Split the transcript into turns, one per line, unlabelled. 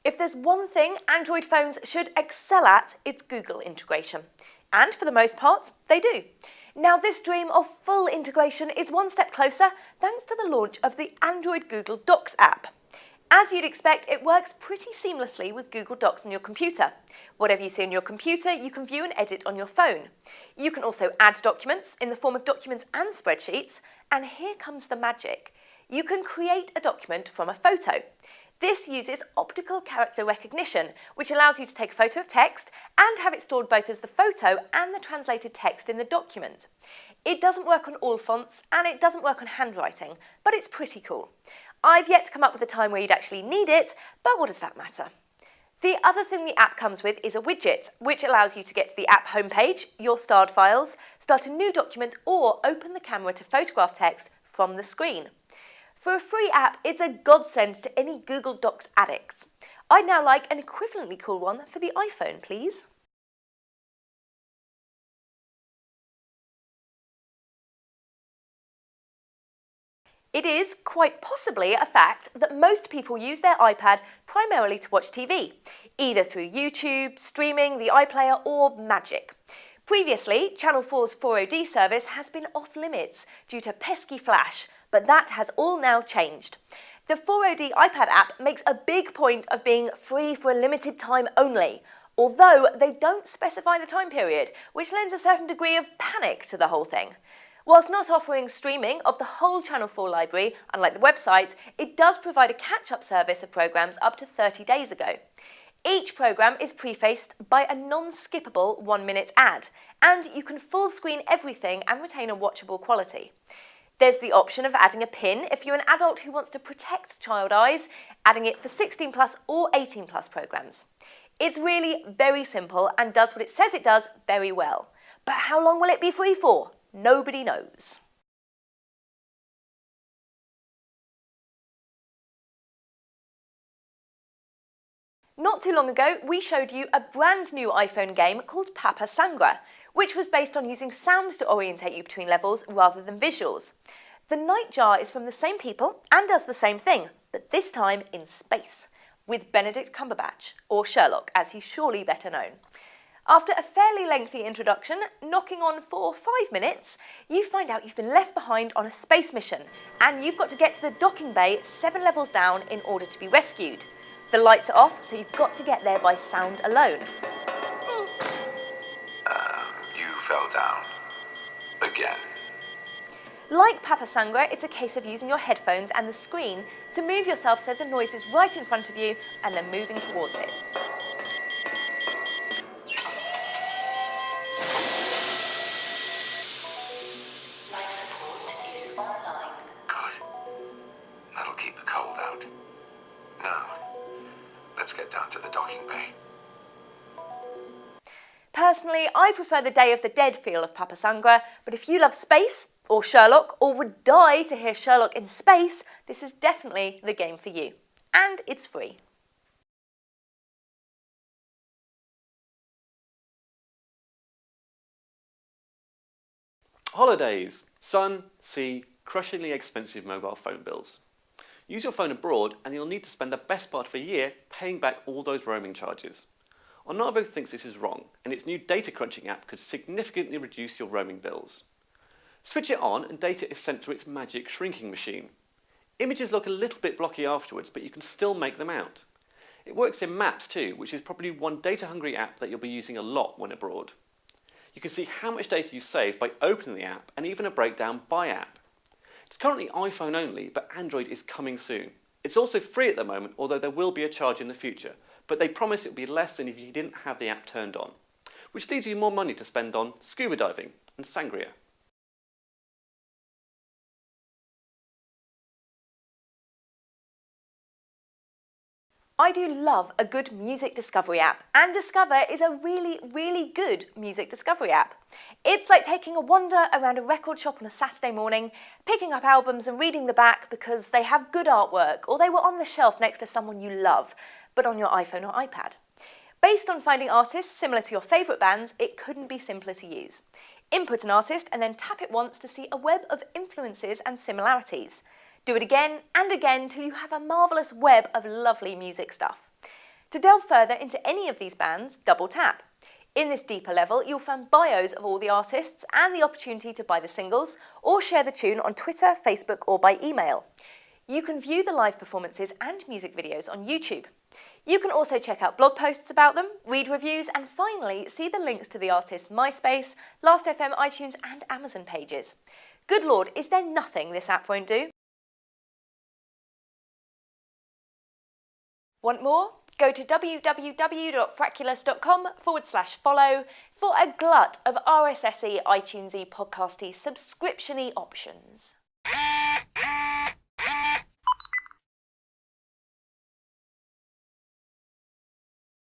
If there's one thing Android phones should excel at, it's Google integration. And for the most part, they do. Now, this dream of full integration is one step closer thanks to the launch of the Android Google Docs app. As you'd expect, it works pretty seamlessly with Google Docs on your computer. Whatever you see on your computer, you can view and edit on your phone. You can also add documents in the form of documents and spreadsheets, and here comes the magic. You can create a document from a photo. This uses optical character recognition, which allows you to take a photo of text and have it stored both as the photo and the translated text in the document. It doesn't work on all fonts and it doesn't work on handwriting, but it's pretty cool. I've yet to come up with a time where you'd actually need it, but what does that matter? The other thing the app comes with is a widget, which allows you to get to the app homepage, your starred files, start a new document, or open the camera to photograph text from the screen. For a free app, it's a godsend to any Google Docs addicts. I'd now like an equivalently cool one for the iPhone, please. It is quite possibly a fact that most people use their iPad primarily to watch TV, either through YouTube, streaming, the iPlayer, or Magic. Previously, Channel 4's 4OD service has been off limits due to pesky flash, but that has all now changed. The 4OD iPad app makes a big point of being free for a limited time only, although they don't specify the time period, which lends a certain degree of panic to the whole thing. Whilst not offering streaming of the whole Channel 4 library, unlike the website, it does provide a catch-up service of programmes up to 30 days ago. Each programme is prefaced by a non-skippable 1-minute ad, and you can full screen everything and retain a watchable quality. There's the option of adding a pin if you're an adult who wants to protect child eyes, adding it for 16 plus or 18 plus programmes. It's really very simple and does what it says it does very well. But how long will it be free for? Nobody knows. Not too long ago, we showed you a brand new iPhone game called Papa Sangra, which was based on using sounds to orientate you between levels rather than visuals. The Nightjar is from the same people and does the same thing, but this time in space, with Benedict Cumberbatch, or Sherlock as he's surely better known. After a fairly lengthy introduction, knocking on for 5 minutes, you find out you've been left behind on a space mission, and you've got to get to the docking bay 7 levels down in order to be rescued. The lights are off, so you've got to get there by sound alone.
You fell down. Again.
Like Papa Sangra, it's a case of using your headphones and the screen to move yourself so the noise is right in front of you and then moving towards it.
Life support is online.
Good. That'll keep the cold out. Now, let's get down to the docking bay.
Personally, I prefer the Day of the Dead feel of Papa Sangra, but if you love space, or Sherlock, or would die to hear Sherlock in space, this is definitely the game for you. And it's free.
Holidays, sun, sea, crushingly expensive mobile phone bills. Use your phone abroad and you'll need to spend the best part of a year paying back all those roaming charges. Onavo thinks this is wrong, and its new data crunching app could significantly reduce your roaming bills. Switch it on and data is sent through its magic shrinking machine. Images look a little bit blocky afterwards, but you can still make them out. It works in Maps too, which is probably one data-hungry app that you'll be using a lot when abroad. You can see how much data you save by opening the app, and even a breakdown by app. It's currently iPhone only, but Android is coming soon. It's also free at the moment, although there will be a charge in the future, but they promise it will be less than if you didn't have the app turned on, which leaves you more money to spend on scuba diving and sangria.
I do love a good music discovery app, and Discovr is a really, really good music discovery app. It's like taking a wander around a record shop on a Saturday morning, picking up albums and reading the back because they have good artwork or they were on the shelf next to someone you love, but on your iPhone or iPad. Based on finding artists similar to your favourite bands, it couldn't be simpler to use. Input an artist and then tap it once to see a web of influences and similarities. Do it again and again till you have a marvellous web of lovely music stuff. To delve further into any of these bands, double tap. In this deeper level, you'll find bios of all the artists and the opportunity to buy the singles or share the tune on Twitter, Facebook or by email. You can view the live performances and music videos on YouTube. You can also check out blog posts about them, read reviews and finally see the links to the artist's MySpace, Last.fm, iTunes and Amazon pages. Good Lord, is there nothing this app won't do? Want more? Go to www.frackulous.com/follow for a glut of RSS-y, iTunes-y, podcasty, subscription-y options.